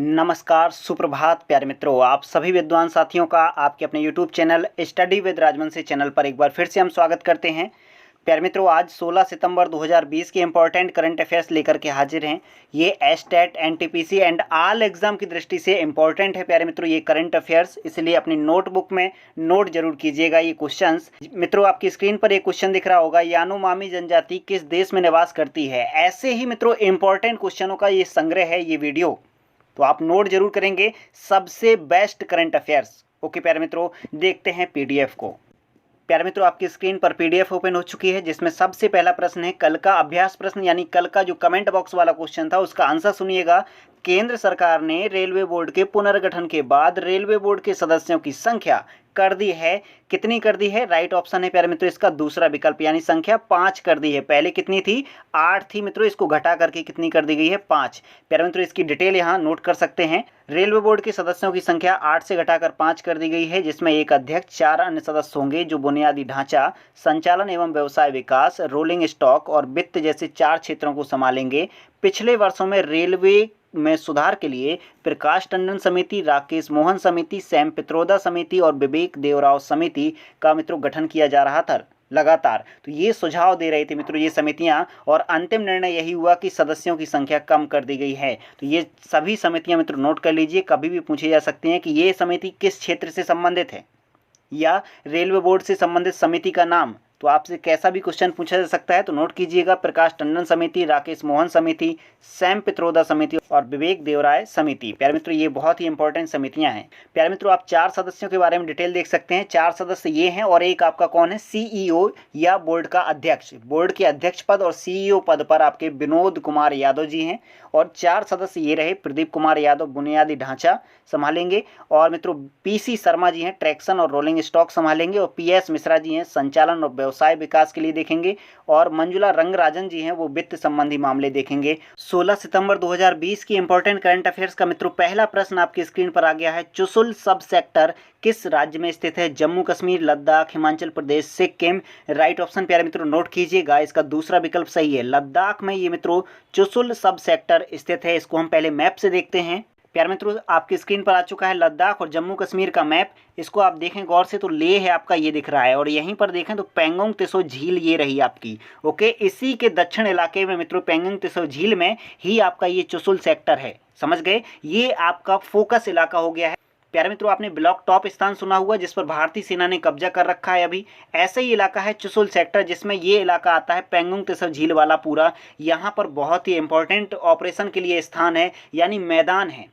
नमस्कार, सुप्रभात प्यारे मित्रों। आप सभी विद्वान साथियों का आपके अपने YouTube channel study with Rajvanshi channel पर एक बार फिर से हम स्वागत करते हैं। प्यारे मित्रों, आज 16 सितंबर 2020 के इम्पोर्टेंट करंट अफेयर्स लेकर के हाजिर हैं। ये estate, NTPC and all exam की दृष्टि से इम्पोर्टेंट है प्यारे मित्रों ये करंट अफेयर्स, इसलिए अपनी नोटबुक में नोट जरूर कीजिएगा ये क्वेश्चंस। मित्रों, आपकी स्क्रीन पर एक क्वेश्चन दिख रहा होगा, यानोमामी जनजाति किस देश में निवास करती है। ऐसे ही मित्रों इंपॉर्टेंट क्वेश्चनों का ये संग्रह है ये वीडियो, तो आप नोट जरूर करेंगे। सबसे बेस्ट करंट अफेयर्स। ओके प्यारे मित्रों, देखते हैं पीडीएफ को। प्यारे मित्रों, आपकी स्क्रीन पर पीडीएफ ओपन हो चुकी है, जिसमें सबसे पहला प्रश्न है कल का अभ्यास प्रश्न, यानी कल का जो कमेंट बॉक्स वाला क्वेश्चन था उसका आंसर सुनिएगा। केंद्र सरकार ने रेलवे बोर्ड के पुनर्गठन के बाद रेलवे बोर्ड के सदस्यों की संख्या कर दी है, कितनी कर दी है। राइट ऑप्शन है प्यारे मित्रों इसका दूसरा विकल्प, यानी संख्या 5 कर दी है। पहले कितनी थी, 8 थी मित्रों, इसको घटा करके कितनी कर दी गई है, 5। प्यारे मित्रों, इसकी डिटेल यहाँ नोट कर सकते हैं। रेलवे बोर्ड के सदस्यों की संख्या 8 से घटाकर 5 कर दी गई है, जिसमें एक अध्यक्ष, 4 अन्य सदस्य होंगे जो बुनियादी ढांचा, संचालन एवं व्यवसाय विकास, रोलिंग स्टॉक और वित्त जैसे 4 क्षेत्रों को संभालेंगे। पिछले वर्षों में रेलवे में सुधार के लिए प्रकाश टंडन समिति, राकेश मोहन समिति, सैम पित्रोदा समिति और विवेक देवराव समिति का मित्रों गठन किया जा रहा था लगातार। तो ये सुझाव दे रही थी मित्रों ये समितियां, और अंतिम निर्णय यही हुआ कि सदस्यों की संख्या कम कर दी गई है। तो ये सभी समितियां मित्रों नोट कर लीजिए, कभी भी पूछे जा सकती हैं कि ये समिति किस क्षेत्र से संबंधित है या रेलवे बोर्ड से संबंधित समिति का नाम। तो आपसे कैसा भी क्वेश्चन पूछा जा सकता है, तो नोट कीजिएगा। प्रकाश टंडन समिति, राकेश मोहन समिति, सैम पित्रोदा समिति और विवेक देवराय समिति। प्यारे मित्रों, ये बहुत ही इंपॉर्टेंट समितियां हैं। प्यारे मित्रों, आप 4 सदस्यों के बारे में डिटेल देख सकते हैं। 4 सदस्य ये हैं और एक आपका कौन है, सीईओ या बोर्ड का अध्यक्ष। बोर्ड के अध्यक्ष पद और सीईओ पद पर आपके विनोद कुमार यादव जी हैं। और 4 सदस्य ये रहे, प्रदीप कुमार यादव बुनियादी ढांचा संभालेंगे, और मित्रों पीसी शर्मा जी हैं ट्रैक्शन और रोलिंग स्टॉक संभालेंगे, और पीएस मिश्रा जी हैं संचालन और व्यवसाय विकास के लिए देखेंगे, और मंजुला रंगराजन जी हैं वो वित्त संबंधी मामले देखेंगे। 16 सितंबर 2020 की इंपॉर्टेंट करंट अफेयर्स का मित्रों पहला प्रश्न आपकी स्क्रीन पर आ गया है। चुशुल सब सेक्टर किस राज्य में स्थित है। जम्मू कश्मीर, लद्दाख, हिमाचल प्रदेश, सिक्किम। राइट ऑप्शन प्यारे मित्रों नोट कीजिएगा, इसका दूसरा विकल्प सही है। लद्दाख में ये मित्रों चुशुल सब सेक्टर स्थित है। इसको हम पहले मैप से देखते हैं। प्यारे मित्रों, आपकी स्क्रीन पर आ चुका है लद्दाख और जम्मू कश्मीर का मैप। इसको आप देखें गौर से तो लेह है आपका, ये दिख रहा है, और यहीं पर देखें तो पेंगोंग त्सो झील ये रही आपकी। ओके, इसी के दक्षिण इलाके में मित्रों पेंगोंग त्सो झील में ही आपका ये चुशुल सेक्टर है। समझ गए, ये आपका फोकस इलाका हो गया है। प्यारे मित्रों, आपने ब्लॉक टॉप स्थान सुना हुआ जिस पर भारतीय सेना ने कब्जा कर रखा है अभी, ऐसा ही इलाका है चुशुल सेक्टर, जिसमें ये इलाका आता है पेंगोंग त्सो झील वाला पूरा। यहाँ पर बहुत ही इंपॉर्टेंट ऑपरेशन के लिए स्थान है, यानी मैदान है।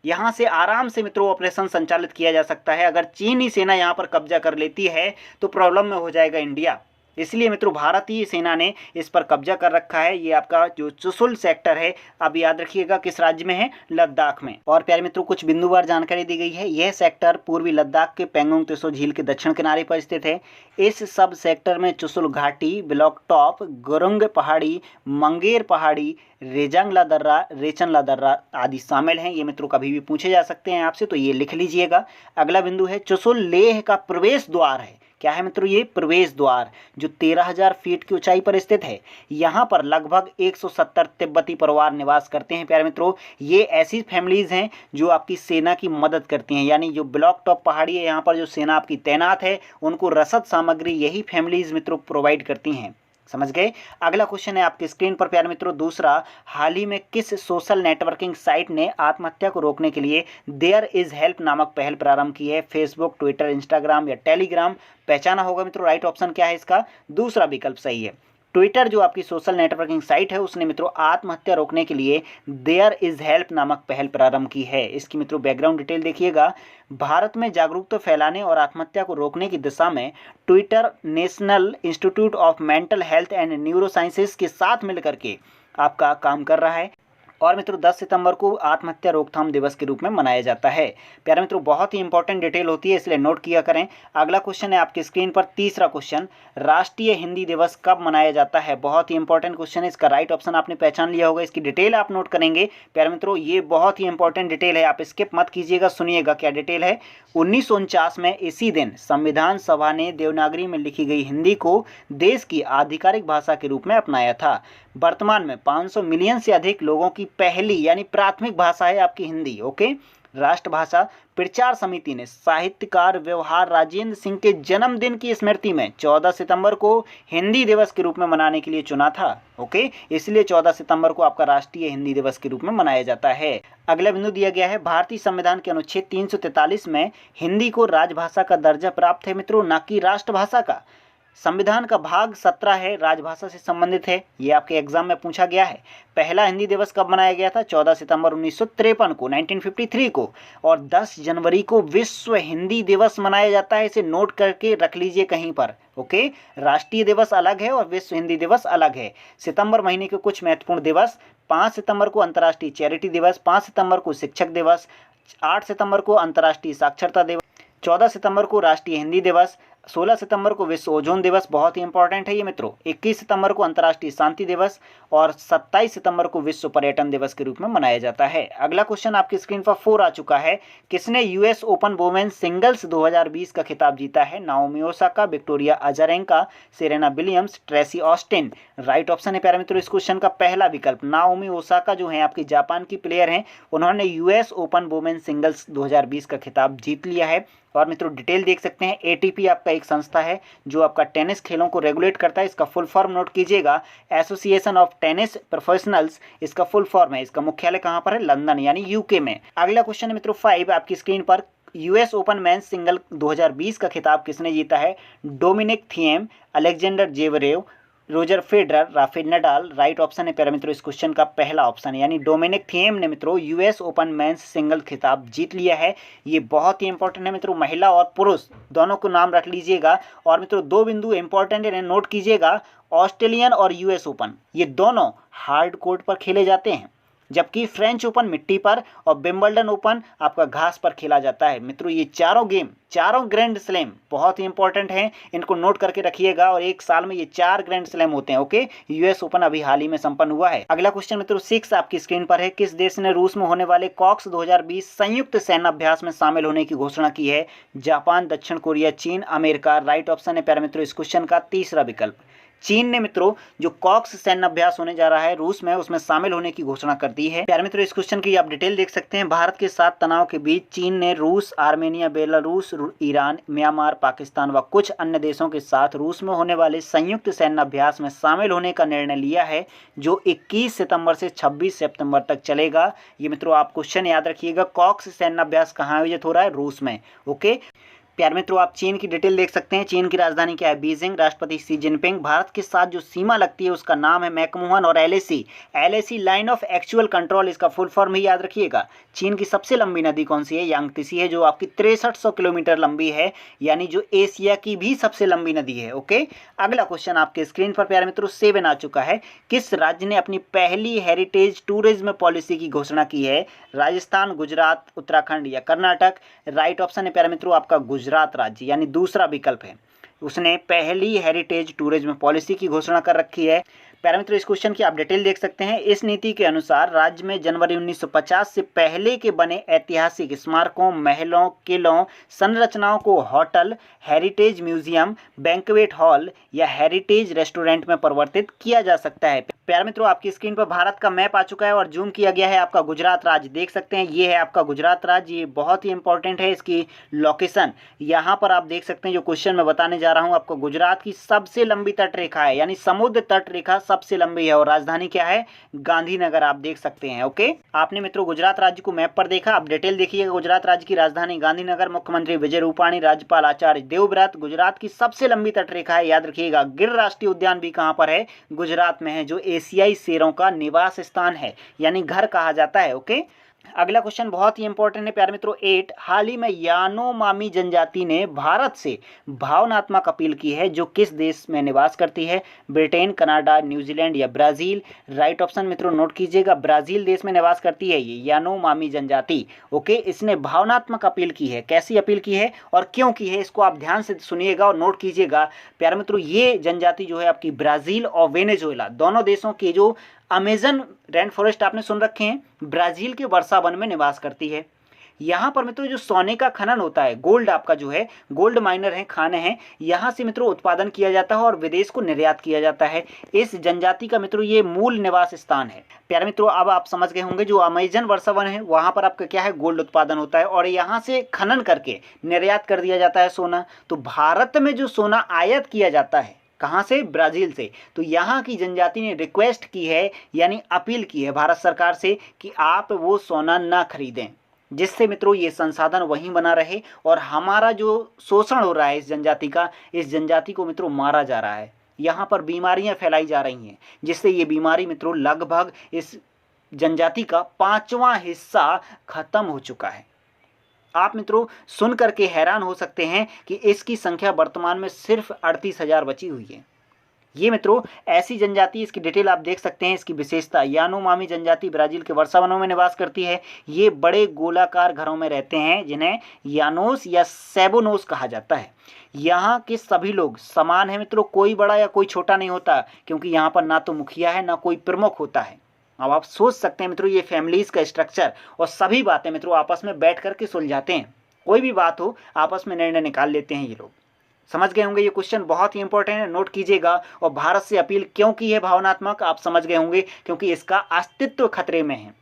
यहाँ से आराम से मित्रों ऑपरेशन संचालित किया जा सकता है। अगर चीनी सेना यहाँ पर कब्जा कर लेती है तो प्रॉब्लम में हो जाएगा इंडिया, इसलिए मित्रों भारतीय सेना ने इस पर कब्जा कर रखा है। ये आपका जो चुशुल सेक्टर है, अब याद रखिएगा किस राज्य में है, लद्दाख में। और प्यारे मित्रों कुछ बिंदुवार जानकारी दी गई है। यह सेक्टर पूर्वी लद्दाख के पेंगोंग त्सो झील के दक्षिण किनारे पर स्थित है। इस सब सेक्टर में चुशुल घाटी, ब्लॉक टॉप, गुरुंग पहाड़ी, मंगेर पहाड़ी, रेजांगला दर्रा, रेचनला दर्रा आदि शामिल हैं। ये मित्रों कभी भी पूछे जा सकते हैं आपसे, तो ये लिख लीजिएगा। अगला बिंदु है चुशुल लेह का प्रवेश द्वार है। क्या है मित्रों, ये प्रवेश द्वार जो 13,000 फीट की ऊंचाई पर स्थित है। यहाँ पर लगभग 170 तिब्बती परिवार निवास करते हैं। प्यारे मित्रों, ये ऐसी फैमिलीज हैं जो आपकी सेना की मदद करती हैं, यानी जो ब्लॉक टॉप पहाड़ी है यहाँ पर जो सेना आपकी तैनात है उनको रसद सामग्री यही फैमिलीज मित्रों प्रोवाइड करती हैं। समझ गए। अगला क्वेश्चन है आपकी स्क्रीन पर प्यारे मित्रों दूसरा, हाल ही में किस सोशल नेटवर्किंग साइट ने आत्महत्या को रोकने के लिए देयर इज हेल्प नामक पहल प्रारंभ की है। फेसबुक, ट्विटर, इंस्टाग्राम या टेलीग्राम। पहचाना होगा मित्रों, राइट ऑप्शन क्या है इसका, दूसरा विकल्प सही है। ट्विटर जो आपकी सोशल नेटवर्किंग साइट है उसने मित्रों आत्महत्या रोकने के लिए देयर इज हेल्प नामक पहल प्रारंभ की है। इसकी मित्रों बैकग्राउंड डिटेल देखिएगा। भारत में जागरूकता फैलाने और आत्महत्या को रोकने की दिशा में Twitter national institute of mental health and neuro sciences के साथ मिलकर के आपका काम कर रहा है। और मित्रों 10 सितंबर को आत्महत्या रोकथाम दिवस के रूप में मनाया जाता है। प्यारे मित्रों बहुत ही इंपॉर्टेंट डिटेल होती है, इसलिए नोट किया करें। अगला क्वेश्चन है आपकी स्क्रीन पर तीसरा क्वेश्चन, राष्ट्रीय हिंदी दिवस कब मनाया जाता है। बहुत ही इंपॉर्टेंट क्वेश्चन है, इसका राइट ऑप्शन आपने पहचान लिया होगा। इसकी डिटेल आप नोट करेंगे। प्यारे मित्रों ये बहुत ही इंपॉर्टेंट डिटेल है, आप स्किप मत कीजिएगा, सुनिएगा क्या डिटेल है। 1949 में इसी दिन संविधान सभा ने देवनागरी में लिखी गई हिंदी को देश की आधिकारिक भाषा के रूप में अपनाया था। वर्तमान में 500 मिलियन से अधिक लोगों की पहली यानी प्राथमिक भाषा है आपकी हिंदी। ओके, राष्ट्रभाषा प्रचार समिति ने साहित्यकार व्यवहार राजेंद्र सिंह के जन्मदिन की स्मृति में 14 सितंबर को हिंदी दिवस के रूप में मनाने के लिए चुना था। ओके, इसलिए 14 सितंबर को आपका राष्ट्रीय हिंदी दिवस के रूप में मनाया जाता है। अगला बिंदु दिया गया है, भारतीय संविधान के अनुच्छेद 343 में हिंदी को राजभाषा का दर्जा प्राप्त है मित्रों, ना कि राष्ट्रभाषा का। संविधान का भाग 17 है, राजभाषा से संबंधित है। ये आपके एग्जाम में पूछा गया है। पहला हिंदी दिवस कब मनाया गया था? 14 सितंबर 1953 को, 1953 को। और 10 जनवरी को विश्व हिंदी दिवस मनाया जाता है। इसे नोट करके रख लीजिए कहीं पर। ओके, राष्ट्रीय दिवस अलग है और विश्व हिंदी दिवस अलग है। सितंबर महीने के कुछ महत्वपूर्ण दिवस: 5 सितंबर को अंतर्राष्ट्रीय चैरिटी दिवस, 5 सितंबर को शिक्षक दिवस, 8 सितंबर को अंतर्राष्ट्रीय साक्षरता दिवस, 14 सितंबर को राष्ट्रीय हिंदी दिवस, 16 सितंबर को विश्व ओजोन दिवस, बहुत ही इंपॉर्टेंट है ये मित्रों, 21 सितंबर को अंतर्राष्ट्रीय शांति दिवस और 27 सितंबर को विश्व पर्यटन दिवस के रूप में मनाया जाता है। अगला क्वेश्चन आपकी स्क्रीन पर 4 आ चुका है। किसने यूएस ओपन वुमेन्स सिंगल्स 2020 का खिताब जीता है? Naomi Osaka, Victoria Azarenka, Serena Williams, Tracy Austin. Right option है प्यारे मित्रों इस क्वेश्चन का पहला विकल्प। नाओमी ओसाका जो है आपकी जापान की प्लेयर हैं, उन्होंने यूएस ओपन वुमेन्स सिंगल्स 2020 का खिताब जीत लिया है। और मित्रों डिटेल देख सकते हैं, एटीपी आपका एक संस्था है जो आपका टेनिस खेलों को रेगुलेट करता है। इसका फुल फॉर्म नोट कीजिएगा, एसोसिएशन ऑफ टेनिस प्रोफेशनल्स इसका फुल फॉर्म है। इसका मुख्यालय कहाँ पर है? लंदन यानी यूके में। अगला क्वेश्चन है मित्रों 5 आपकी स्क्रीन पर। यूएस ओपन मेंस सिंगल 2020 का खिताब किसने जीता है? Dominic Thiem, Alexander Zverev, Roger Federer, Rafael Nadal. Right option है प्यारे मित्रों इस क्वेश्चन का पहला ऑप्शन है, यानी डोमिनिक थिएम ने मित्रों यूएस ओपन मेंस सिंगल खिताब जीत लिया है। ये बहुत ही इंपॉर्टेंट है मित्रों, महिला और पुरुष दोनों को नाम रख लीजिएगा। और मित्रों 2 बिंदु इंपॉर्टेंट है, नोट कीजिएगा, ऑस्ट्रेलियन और यूएस ओपन ये दोनों हार्ड कोर्ट पर खेले जाते हैं, जबकि फ्रेंच ओपन मिट्टी पर और विंबलडन ओपन आपका घास पर खेला जाता है। मित्रों ये चारों गेम, चारों ग्रैंड स्लैम बहुत ही इंपॉर्टेंट हैं, इनको नोट करके रखिएगा। और एक साल में ये 4 ग्रैंड स्लैम होते हैं। ओके, यूएस ओपन अभी हाल ही में संपन्न हुआ है। अगला क्वेश्चन मित्रों 6 आपकी स्क्रीन पर है। किस देश ने रूस में होने वाले कॉक्स 2020 संयुक्त सैन्य अभ्यास में शामिल होने की घोषणा की है? जापान, दक्षिण कोरिया, चीन, अमेरिका। राइट ऑप्शन है प्यारे मित्रों इस क्वेश्चन का तीसरा विकल्प। चीन ने मित्रों जो कॉक्स सैन्य अभ्यास होने जा रहा है रूस में, उसमें शामिल होने की घोषणा कर दी है। प्यारे मित्रों इस क्वेश्चन की आप डिटेल देख सकते हैं। भारत के साथ तनाव के बीच चीन ने रूस, Armenia, Belarus, Iran, Myanmar, Pakistan व कुछ अन्य देशों के साथ रूस में होने वाले संयुक्त सैन्य अभ्यास में शामिल होने का निर्णय लिया है, जो 21 सितंबर से 26 सितंबर तक चलेगा। ये मित्रों आप क्वेश्चन याद रखिएगा, कॉक्स सैन्य अभ्यास कहाँ आयोजित हो रहा है? रूस में। ओके, प्यारे मित्रों आप चीन की डिटेल देख सकते हैं। चीन की राजधानी क्या है? बीजिंग। राष्ट्रपति शी जिनपिंग। भारत के साथ जो सीमा लगती है उसका नाम है मैकमोहन। और LAC line of actual control, इसका फुल फॉर्म ही याद रखिएगा। चीन की सबसे लंबी नदी कौन सी है? यांगत्सी है, जो आपकी 6300 किलोमीटर लंबी है, यानी जो एशिया की भी सबसे लंबी नदी है। ओके, अगला क्वेश्चन आपके स्क्रीन पर प्यारे मित्रों 7 आ चुका है। किस राज्य ने अपनी पहली हेरिटेज टूरिज्म पॉलिसी की घोषणा की है? राजस्थान, गुजरात, उत्तराखंड या कर्नाटक। राइट ऑप्शन है प्यारे मित्रों आपका गुजरात राज्य, यानी दूसरा विकल्प है। उसने पहली हेरिटेज टूरिज्म पॉलिसी की घोषणा कर रखी है। प्यारे मित्रों इस क्वेश्चन की आप डिटेल देख सकते हैं। इस नीति के अनुसार राज्य में जनवरी 1950 से पहले के बने ऐतिहासिक स्मारकों, महलों, किलों, संरचनाओं को hotel, heritage museum, banquet hall या हेरिटेज रेस्टोरेंट में परिवर्तित किया जा सकता है। प्यारे मित्रों आपकी स्क्रीन पर भारत का मैप आ चुका है और जूम किया गया है आपका गुजरात राज्य, देख सकते हैं ये है आपका गुजरात राज्य। ये बहुत ही इंपॉर्टेंट है इसकी लोकेशन। यहाँ पर आप देख सकते हैं जो क्वेश्चन मैं बताने जा रहा हूँ आपको, गुजरात की सबसे लंबी तट रेखा है, यानी समुद्र तट रेखा सबसे लंबी है। और राजधानी क्या है? गांधीनगर, आप देख सकते हैं। ओके, आपने मित्रों गुजरात राज्य को मैप पर देखा, अब डिटेल देखिएगा। गुजरात राज्य की राजधानी गांधीनगर, मुख्यमंत्री विजय रूपाणी, राज्यपाल आचार्य देवव्रत। गुजरात की सबसे लंबी तट रेखा है, याद रखिएगा। गिर राष्ट्रीय उद्यान भी कहाँ पर है? गुजरात में है, जो एशियाई शेरों का निवास स्थान है, यानी घर कहा जाता है। ओके, अगला क्वेश्चन बहुत ही इंपॉर्टेंट है प्यारे मित्रों 8। हाल ही में यानोमामी जनजाति ने भारत से भावनात्मक अपील की है, जो किस देश में निवास करती है? ब्रिटेन, कनाडा, न्यूजीलैंड या ब्राजील। राइट ऑप्शन मित्रों नोट कीजिएगा, ब्राजील देश में निवास करती है ये यानोमामी जनजाति। ओके, इसने भावनात्मक अपील की है। कैसी अपील की है और क्यों की है, इसको आप ध्यान से सुनिएगा और नोट कीजिएगा। प्यारे मित्रों ये जनजाति जो है आपकी ब्राजील और वेनेजुएला दोनों देशों के जो अमेजन रेन फॉरेस्ट आपने सुन रखे हैं, ब्राजील के वर्षा वन में निवास करती है। यहाँ पर मित्रों जो सोने का खनन होता है, गोल्ड आपका जो है, गोल्ड माइनर है, खाने हैं, यहाँ से मित्रों उत्पादन किया जाता है और विदेश को निर्यात किया जाता है। इस जनजाति का मित्रों ये मूल निवास स्थान है। प्यारे मित्रों अब आप समझ गए होंगे जो अमेजन वर्षावन है वहाँ पर आपका क्या है, गोल्ड उत्पादन होता है और यहाँ से खनन करके निर्यात कर दिया जाता है सोना। तो भारत में जो सोना आयात किया जाता है कहाँ से, ब्राज़ील से। तो यहाँ की जनजाति ने रिक्वेस्ट की है, यानी अपील की है भारत सरकार से कि आप वो सोना ना खरीदें, जिससे मित्रों ये संसाधन वहीं बना रहे और हमारा जो शोषण हो रहा है इस जनजाति का, इस जनजाति को मित्रों मारा जा रहा है। यहाँ पर बीमारियाँ फैलाई जा रही हैं, जिससे ये बीमारी मित्रों लगभग इस जनजाति का 5वां हिस्सा खत्म हो चुका है। आप मित्रों सुन करके हैरान हो सकते हैं कि इसकी संख्या वर्तमान में सिर्फ 38,000 बची हुई है। ये मित्रों ऐसी जनजाति, इसकी डिटेल आप देख सकते हैं। इसकी विशेषता, यानोमामी जनजाति ब्राज़ील के वर्षावनों में निवास करती है। ये बड़े गोलाकार घरों में रहते हैं जिन्हें यानोस या सेबोनोस कहा जाता है। यहाँ के सभी लोग समान हैं मित्रों, कोई बड़ा या कोई छोटा नहीं होता, क्योंकि यहाँ पर ना तो मुखिया है ना कोई प्रमुख होता है। अब आप सोच सकते हैं मित्रों ये फैमिलीज़ का स्ट्रक्चर और सभी बातें मित्रों आपस में बैठ करके सुलझाते हैं। कोई भी बात हो आपस में निर्णय निकाल लेते हैं ये लोग। समझ गए होंगे, ये क्वेश्चन बहुत ही इंपॉर्टेंट है, नोट कीजिएगा। और भारत से अपील क्यों की है भावनात्मक, आप समझ गए होंगे, क्योंकि इसका अस्तित्व खतरे में है।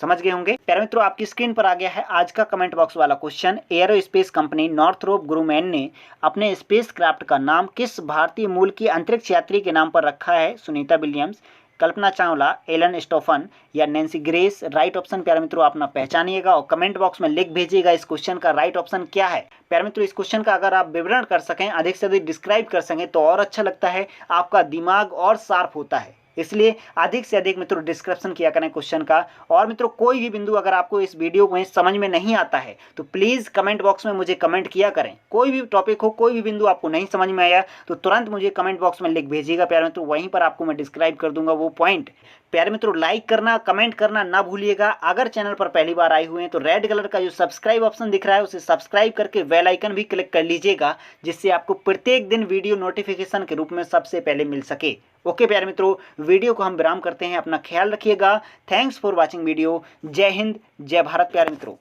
समझ गए होंगे। प्यारे मित्रों आपकी स्क्रीन पर आ गया है आज का कमेंट बॉक्स वाला क्वेश्चन। एयरोस्पेस कंपनी नॉर्थरोप ग्रूमैन ने अपने स्पेस क्राफ्ट का नाम किस भारतीय मूल की अंतरिक्ष यात्री के नाम पर रखा है? सुनीता विलियम्स, कल्पना चावला, एलन स्टोफन या नैन्सी ग्रेस। राइट ऑप्शन प्यारे मित्रों अपना पहचानिएगा और कमेंट बॉक्स में लिख भेजिएगा इस क्वेश्चन का राइट ऑप्शन क्या है। प्यारे मित्रों इस क्वेश्चन का अगर आप विवरण कर सकें, अधिक से अधिक डिस्क्राइब कर सकें तो और अच्छा लगता है, आपका दिमाग और शार्प होता है। इसलिए अधिक से अधिक मित्रों डिस्क्रिप्शन किया करें क्वेश्चन का। और मित्रों कोई भी बिंदु अगर आपको इस वीडियो में समझ में नहीं आता है तो प्लीज़ कमेंट बॉक्स में मुझे कमेंट किया करें। कोई भी टॉपिक हो, कोई भी बिंदु आपको नहीं समझ में आया तो तुरंत मुझे कमेंट बॉक्स में लिख भेजिएगा प्यारे मित्रों, वहीं पर आपको मैं डिस्क्राइब कर दूंगा वो पॉइंट। प्यारे मित्रों लाइक करना, कमेंट करना ना भूलिएगा। अगर चैनल पर पहली बार आए हुए हैं तो रेड कलर का जो सब्सक्राइब ऑप्शन दिख रहा है उसे सब्सक्राइब करके बेल आइकन भी क्लिक कर लीजिएगा, जिससे आपको प्रत्येक दिन वीडियो नोटिफिकेशन के रूप में सबसे पहले मिल सके। ओके प्यारे मित्रों, वीडियो को हम विराम करते हैं। अपना ख्याल रखिएगा। Thanks for watching video. जय हिंद, जय भारत प्यारे मित्रों।